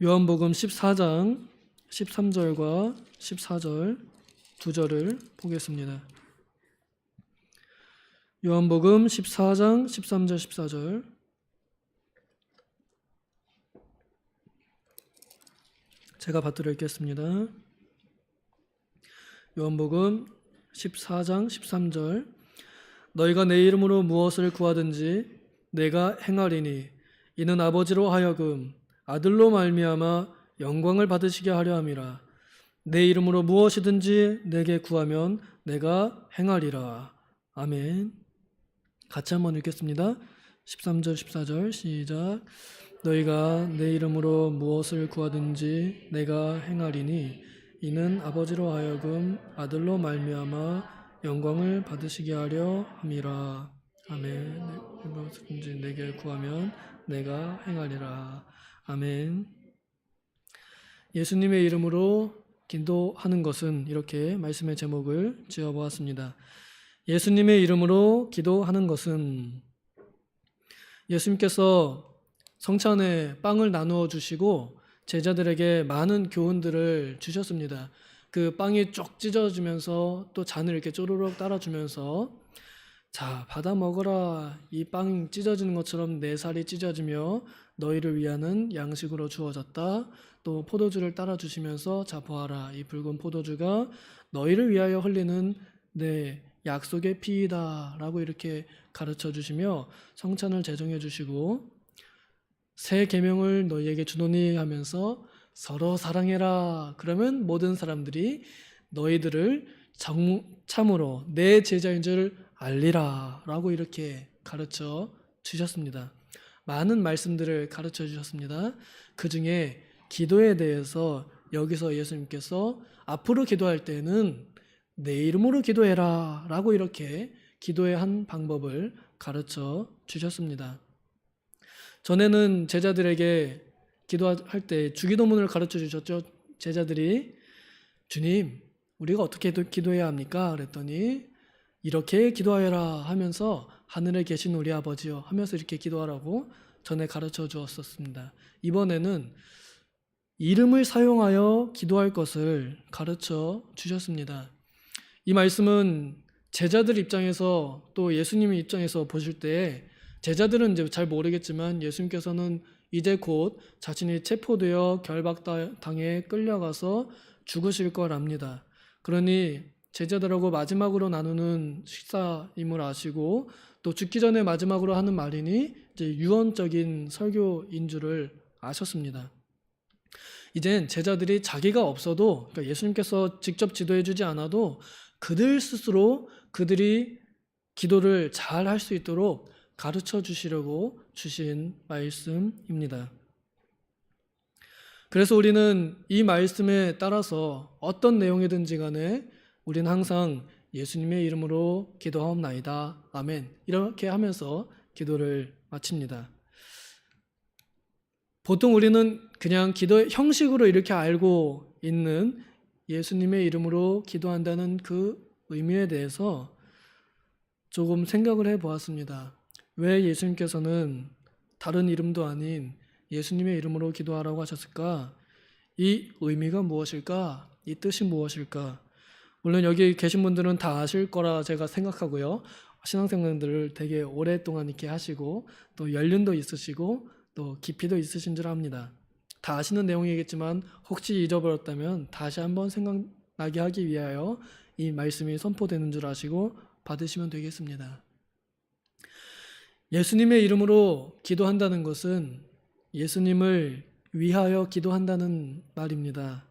요한복음 14장 13절과 14절 두 절을 보겠습니다. 요한복음 14장 13절 14절 제가 받들어 읽겠습니다. 요한복음 14장 13절 너희가 내 이름으로 무엇을 구하든지 내가 행하리니 이는 아버지로 하여금 아들로 말미암아 영광을 받으시게 하려 함이라. 내 이름으로 무엇이든지 내게 구하면 내가 행하리라. 아멘. 같이 한번 읽겠습니다. 13절 14절 시작. 너희가 내 이름으로 무엇을 구하든지 내가 행하리니 이는 아버지로 하여금 아들로 말미암아 영광을 받으시게 하려 함이라. 아멘. 무엇이든지 내게 구하면 내가 행하리라. 아멘. 예수님의 이름으로 기도하는 것은 이렇게 말씀의 제목을 지어보았습니다. 예수님의 이름으로 기도하는 것은 예수님께서 성찬에 빵을 나누어 주시고 제자들에게 많은 교훈들을 주셨습니다. 그 빵이 쪽 찢어지면서 또 잔을 이렇게 쪼르륵 따라주면서 자, 받아 먹어라. 이 빵 찢어지는 것처럼 내 살이 찢어지며 너희를 위하는 양식으로 주어졌다. 또 포도주를 따라주시면서 자, 보아라. 이 붉은 포도주가 너희를 위하여 흘리는 내 약속의 피이다. 라고 이렇게 가르쳐 주시며 성찬을 제정해 주시고 새 계명을 너희에게 주노니 하면서 서로 사랑해라. 그러면 모든 사람들이 너희들을 참으로 내 제자인 줄 알리라 라고 이렇게 가르쳐 주셨습니다. 많은 말씀들을 가르쳐 주셨습니다. 그 중에 기도에 대해서 여기서 예수님께서 앞으로 기도할 때는 내 이름으로 기도해라 라고 이렇게 기도의 한 방법을 가르쳐 주셨습니다. 전에는 제자들에게 기도할 때 주기도문을 가르쳐 주셨죠. 제자들이 주님 우리가 어떻게 기도해야 합니까? 그랬더니 이렇게 기도하여라 하면서 하늘에 계신 우리 아버지요 하면서 이렇게 기도하라고 전에 가르쳐 주었었습니다. 이번에는 이름을 사용하여 기도할 것을 가르쳐 주셨습니다. 이 말씀은 제자들 입장에서 또 예수님 입장에서 보실 때 제자들은 이제 잘 모르겠지만 예수님께서는 이제 곧 자신이 체포되어 결박당에 끌려가서 죽으실 걸 압니다. 그러니 제자들하고 마지막으로 나누는 식사임을 아시고 또 죽기 전에 마지막으로 하는 말이니 이제 유언적인 설교인 줄을 아셨습니다. 이젠 제자들이 자기가 없어도 그러니까 예수님께서 직접 지도해 주지 않아도 그들 스스로 그들이 기도를 잘 할 수 있도록 가르쳐 주시려고 주신 말씀입니다. 그래서 우리는 이 말씀에 따라서 어떤 내용이든지 간에 우리는 항상 예수님의 이름으로 기도하옵나이다. 아멘. 이렇게 하면서 기도를 마칩니다. 보통 우리는 그냥 기도 형식으로 이렇게 알고 있는 예수님의 이름으로 기도한다는 그 의미에 대해서 조금 생각을 해보았습니다. 왜 예수님께서는 다른 이름도 아닌 예수님의 이름으로 기도하라고 하셨을까? 이 의미가 무엇일까? 이 뜻이 무엇일까? 물론 여기 계신 분들은 다 아실 거라 제가 생각하고요. 신앙생활들을 되게 오랫동안 이렇게 하시고 또 연륜도 있으시고 또 깊이도 있으신 줄 압니다. 다 아시는 내용이겠지만 혹시 잊어버렸다면 다시 한번 생각나게 하기 위하여 이 말씀이 선포되는 줄 아시고 받으시면 되겠습니다. 예수님의 이름으로 기도한다는 것은 예수님을 위하여 기도한다는 말입니다.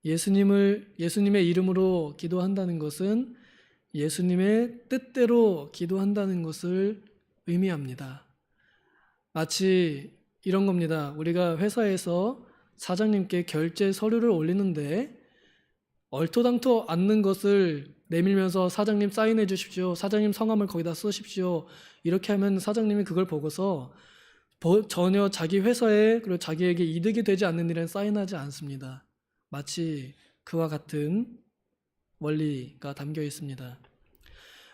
예수님의 이름으로 기도한다는 것은 예수님의 뜻대로 기도한다는 것을 의미합니다. 마치 이런 겁니다. 우리가 회사에서 사장님께 결제 서류를 올리는데 얼토당토 않는 것을 내밀면서 사장님 사인해 주십시오. 사장님 성함을 거기다 쓰십시오. 이렇게 하면 사장님이 그걸 보고서 전혀 자기 회사에 그리고 자기에게 이득이 되지 않는 일엔 사인하지 않습니다. 마치 그와 같은 원리가 담겨 있습니다.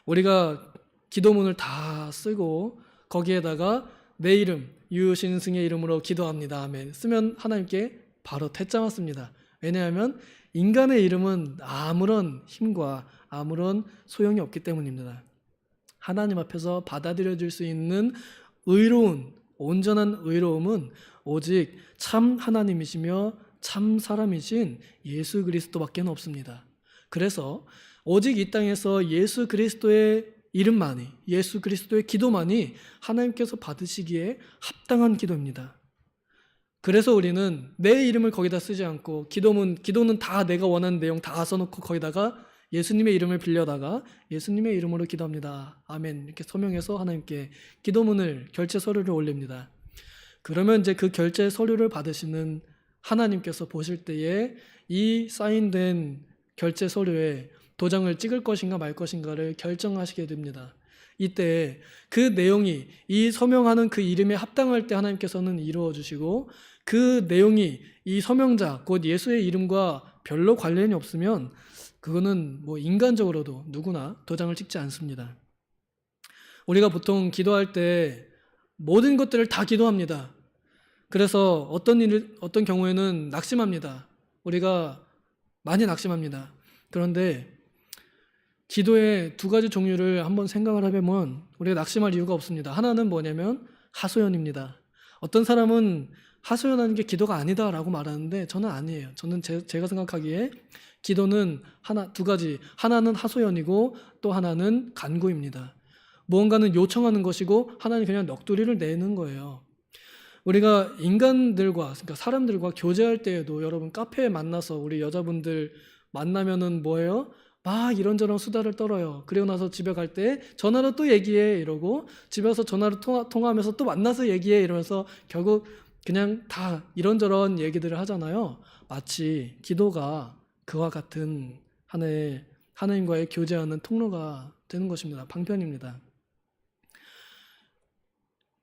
우리가 기도문을 다 쓰고 거기에다가 내 이름 유신승의 이름으로 기도합니다. 아멘. 쓰면 하나님께 바로 퇴짜 맞습니다. 왜냐하면 인간의 이름은 아무런 힘과 아무런 소용이 없기 때문입니다. 하나님 앞에서 받아들여질 수 있는 의로운, 온전한 의로움은 오직 참 하나님이시며 참 사람이신 예수 그리스도밖에 없습니다. 그래서 오직 이 땅에서 예수 그리스도의 이름만이, 예수 그리스도의 기도만이 하나님께서 받으시기에 합당한 기도입니다. 그래서 우리는 내 이름을 거기다 쓰지 않고 기도는 다 내가 원하는 내용 다 써놓고 거기다가 예수님의 이름을 빌려다가 예수님의 이름으로 기도합니다. 아멘. 이렇게 서명해서 하나님께 기도문을 결제 서류를 올립니다. 그러면 이제 그 결제 서류를 받으시는 하나님께서 보실 때에 이 사인된 결제 서류에 도장을 찍을 것인가 말 것인가를 결정하시게 됩니다. 이때 그 내용이 이 서명하는 그 이름에 합당할 때 하나님께서는 이루어 주시고, 그 내용이 이 서명자 곧 예수의 이름과 별로 관련이 없으면 그거는 뭐 인간적으로도 누구나 도장을 찍지 않습니다. 우리가 보통 기도할 때 모든 것들을 다 기도합니다. 그래서 어떤 경우에는 낙심합니다. 우리가 많이 낙심합니다. 그런데 기도의 두 가지 종류를 한번 생각을 해보면 우리가 낙심할 이유가 없습니다. 하나는 뭐냐면 하소연입니다. 어떤 사람은 하소연하는 게 기도가 아니다라고 말하는데 저는 아니에요. 저는 제가 생각하기에 기도는 두 가지. 하나는 하소연이고 또 하나는 간구입니다. 무언가는 요청하는 것이고 하나는 그냥 넋두리를 내는 거예요. 우리가 인간들과, 그러니까 사람들과 교제할 때에도 여러분 카페에 만나서 우리 여자분들 만나면은 뭐예요? 막 이런저런 수다를 떨어요. 그리고 나서 집에 갈 때 전화로 또 얘기해 이러고, 집에 와서 전화로 통화하면서 또 만나서 얘기해 이러면서 결국 그냥 다 이런저런 얘기들을 하잖아요. 마치 기도가 그와 같은 하나의 하나님과의 교제하는 통로가 되는 것입니다. 방편입니다.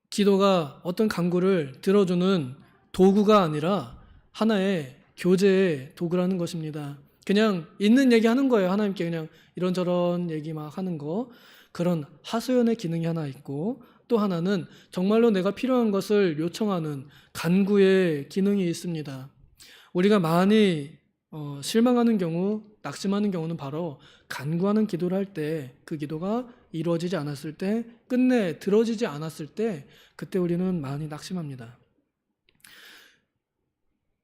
기도가 어떤 간구를 들어주는 도구가 아니라 하나의 교제의 도구라는 것입니다. 그냥 있는 얘기 하는 거예요. 하나님께 그냥 이런저런 얘기 막 하는 거. 그런 하소연의 기능이 하나 있고, 또 하나는 정말로 내가 필요한 것을 요청하는 간구의 기능이 있습니다. 우리가 많이 실망하는 경우, 낙심하는 경우는 바로 간구하는 기도를 할 때 그 기도가 이루어지지 않았을 때, 끝내 들어지지 않았을 때, 그때 우리는 많이 낙심합니다.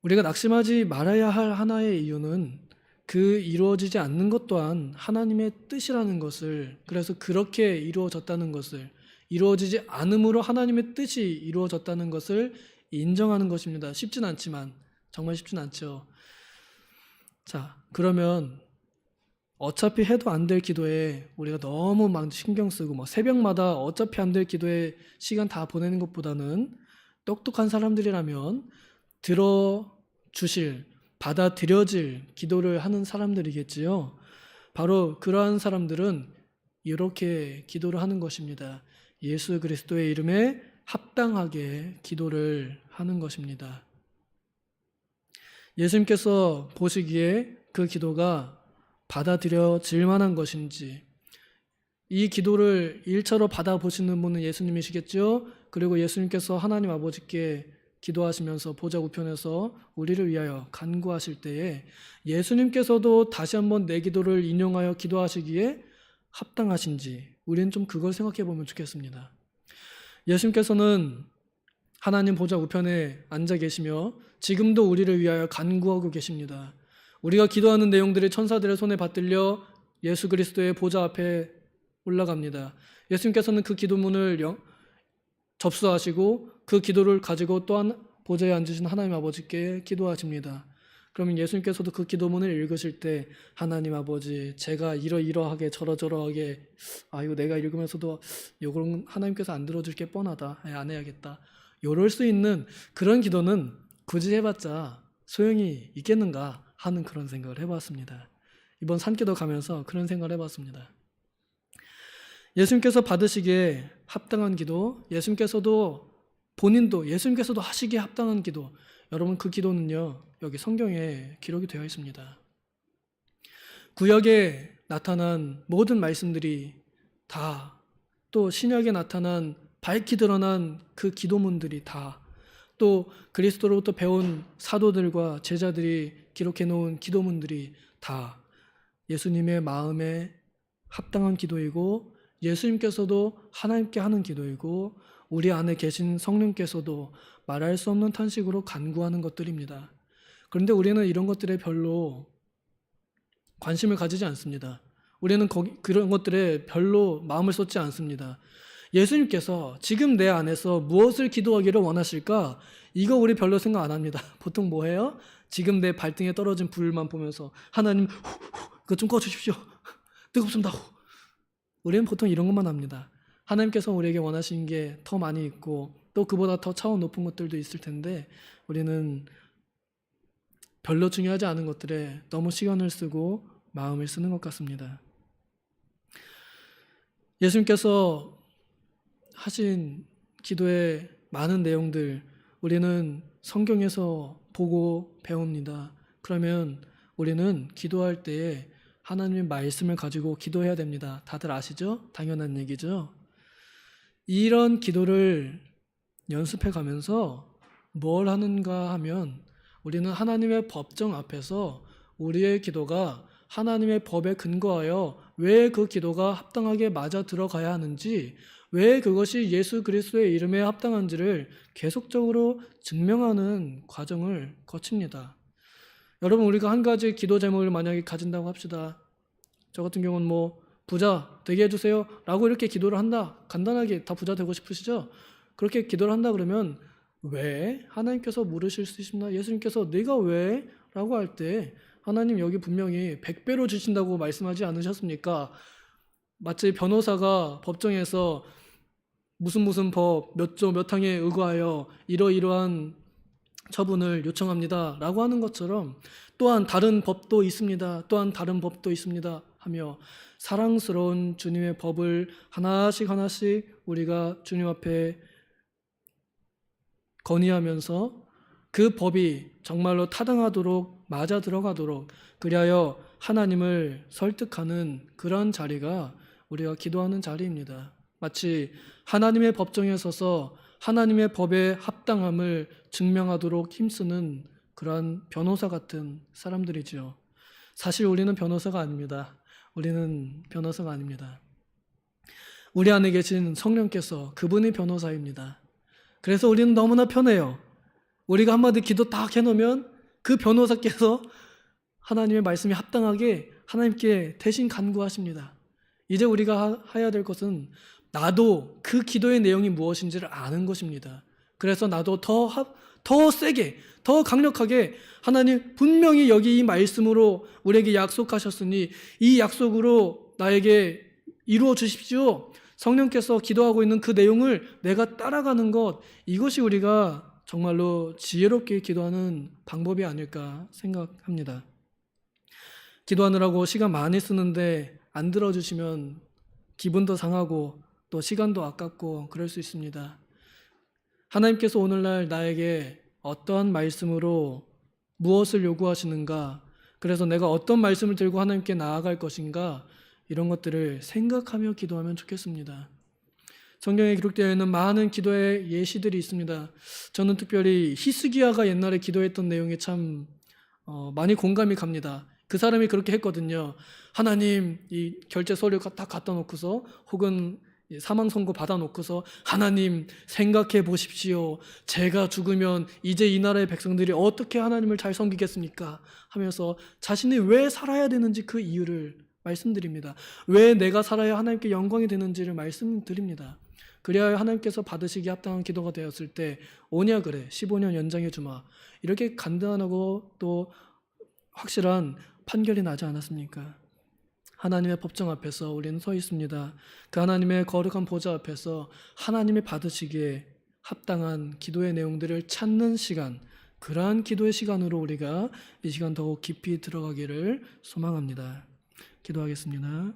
우리가 낙심하지 말아야 할 하나의 이유는 그 이루어지지 않는 것 또한 하나님의 뜻이라는 것을, 그래서 그렇게 이루어졌다는 것을, 이루어지지 않음으로 하나님의 뜻이 이루어졌다는 것을 인정하는 것입니다. 쉽진 않지만, 정말 쉽진 않죠. 자, 그러면 어차피 해도 안 될 기도에 우리가 너무 막 신경 쓰고 뭐 새벽마다 어차피 안 될 기도에 시간 다 보내는 것보다는 똑똑한 사람들이라면 들어주실, 받아들여질 기도를 하는 사람들이겠지요. 바로 그러한 사람들은 이렇게 기도를 하는 것입니다. 예수 그리스도의 이름에 합당하게 기도를 하는 것입니다. 예수님께서 보시기에 그 기도가 받아들여질 만한 것인지, 이 기도를 1차로 받아보시는 분은 예수님이시겠죠. 그리고 예수님께서 하나님 아버지께 기도하시면서 보좌 우편에서 우리를 위하여 간구하실 때에 예수님께서도 다시 한번 내 기도를 인용하여 기도하시기에 합당하신지, 우리는 좀 그걸 생각해 보면 좋겠습니다. 예수님께서는 하나님 보좌 우편에 앉아 계시며 지금도 우리를 위하여 간구하고 계십니다. 우리가 기도하는 내용들이 천사들의 손에 받들려 예수 그리스도의 보좌 앞에 올라갑니다. 예수님께서는 그 기도문을 접수하시고 그 기도를 가지고 또한 보좌에 앉으신 하나님 아버지께 기도하십니다. 그러면 예수님께서도 그 기도문을 읽으실 때 하나님 아버지, 제가 이러이러하게 저러저러하게, 이거 내가 읽으면서도 이건 하나님께서 안 들어줄 게 뻔하다, 안 해야겠다, 이럴 수 있는 그런 기도는 굳이 해봤자 소용이 있겠는가 하는 그런 생각을 해봤습니다. 이번 산기도 가면서 그런 생각을 해봤습니다. 예수님께서 받으시기에 합당한 기도, 예수님께서도 하시기에 합당한 기도, 여러분 그 기도는요, 여기 성경에 기록이 되어 있습니다. 구약에 나타난 모든 말씀들이 다, 또 신약에 나타난 밝히 드러난 그 기도문들이 다, 또 그리스도로부터 배운 사도들과 제자들이 기록해 놓은 기도문들이 다 예수님의 마음에 합당한 기도이고, 예수님께서도 하나님께 하는 기도이고, 우리 안에 계신 성령께서도 말할 수 없는 탄식으로 간구하는 것들입니다. 그런데 우리는 이런 것들에 별로 관심을 가지지 않습니다. 우리는 그런 것들에 별로 마음을 쏟지 않습니다. 예수님께서 지금 내 안에서 무엇을 기도하기를 원하실까? 이거 우리 별로 생각 안 합니다. 보통 뭐 해요? 지금 내 발등에 떨어진 불만 보면서 하나님 그거 좀 꺼주십시오. 뜨겁습니다. 우리는 보통 이런 것만 합니다. 하나님께서 우리에게 원하시는 게 더 많이 있고, 또 그보다 더 차원 높은 것들도 있을 텐데, 우리는 별로 중요하지 않은 것들에 너무 시간을 쓰고 마음을 쓰는 것 같습니다. 예수님께서 하신 기도의 많은 내용들, 우리는 성경에서 보고 배웁니다. 그러면 우리는 기도할 때에 하나님의 말씀을 가지고 기도해야 됩니다. 다들 아시죠? 당연한 얘기죠. 이런 기도를 연습해 가면서 뭘 하는가 하면, 우리는 하나님의 법정 앞에서 우리의 기도가 하나님의 법에 근거하여 왜 그 기도가 합당하게 맞아 들어가야 하는지, 왜 그것이 예수 그리스도의 이름에 합당한지를 계속적으로 증명하는 과정을 거칩니다. 여러분, 우리가 한 가지 기도 제목을 만약에 가진다고 합시다. 저 같은 경우는 뭐 부자 되게 해주세요 라고 이렇게 기도를 한다. 간단하게 다 부자 되고 싶으시죠? 그렇게 기도를 한다 그러면 왜? 하나님께서 물으실 수 있습니다. 예수님께서 네가 왜? 라고 할 때 하나님 여기 분명히 100배로 주신다고 말씀하지 않으셨습니까? 마치 변호사가 법정에서 무슨 법 몇 조 몇 항에 의거하여 이러이러한 처분을 요청합니다 라고 하는 것처럼, 또한 다른 법도 있습니다, 또한 다른 법도 있습니다 하며 사랑스러운 주님의 법을 하나씩 우리가 주님 앞에 건의하면서 그 법이 정말로 타당하도록 맞아 들어가도록, 그리하여 하나님을 설득하는 그런 자리가 우리가 기도하는 자리입니다. 마치 하나님의 법정에 서서 하나님의 법의 합당함을 증명하도록 힘쓰는 그러한 변호사 같은 사람들이죠. 사실 우리는 변호사가 아닙니다. 우리는 변호사가 아닙니다. 우리 안에 계신 성령께서 그분이 변호사입니다. 그래서 우리는 너무나 편해요. 우리가 한마디 기도 딱 해놓으면 그 변호사께서 하나님의 말씀이 합당하게 하나님께 대신 간구하십니다. 이제 우리가 해야 될 것은 나도 그 기도의 내용이 무엇인지를 아는 것입니다. 그래서 나도 더 세게, 더 강력하게 하나님 분명히 여기 이 말씀으로 우리에게 약속하셨으니 이 약속으로 나에게 이루어 주십시오. 성령께서 기도하고 있는 그 내용을 내가 따라가는 것, 이것이 우리가 정말로 지혜롭게 기도하는 방법이 아닐까 생각합니다. 기도하느라고 시간 많이 쓰는데 안 들어주시면 기분도 상하고 또 시간도 아깝고 그럴 수 있습니다. 하나님께서 오늘날 나에게 어떠한 말씀으로 무엇을 요구하시는가, 그래서 내가 어떤 말씀을 들고 하나님께 나아갈 것인가, 이런 것들을 생각하며 기도하면 좋겠습니다. 성경에 기록되어 있는 많은 기도의 예시들이 있습니다. 저는 특별히 히스기야가 옛날에 기도했던 내용에 참 많이 공감이 갑니다. 그 사람이 그렇게 했거든요. 하나님, 이 결제 서류 다 갖다 놓고서, 혹은 사망 선고 받아 놓고서, 하나님 생각해 보십시오. 제가 죽으면 이제 이 나라의 백성들이 어떻게 하나님을 잘 섬기겠습니까? 하면서 자신이 왜 살아야 되는지 그 이유를 말씀드립니다. 왜 내가 살아야 하나님께 영광이 되는지를 말씀드립니다. 그리하여 하나님께서 받으시기 합당한 기도가 되었을 때 오냐 그래 15년 연장해 주마, 이렇게 간단하고 또 확실한 판결이 나지 않았습니까? 하나님의 법정 앞에서 우리는 서 있습니다. 그 하나님의 거룩한 보좌 앞에서 하나님이 받으시기에 합당한 기도의 내용들을 찾는 시간, 그러한 기도의 시간으로 우리가 이 시간 더욱 깊이 들어가기를 소망합니다. 기도하겠습니다.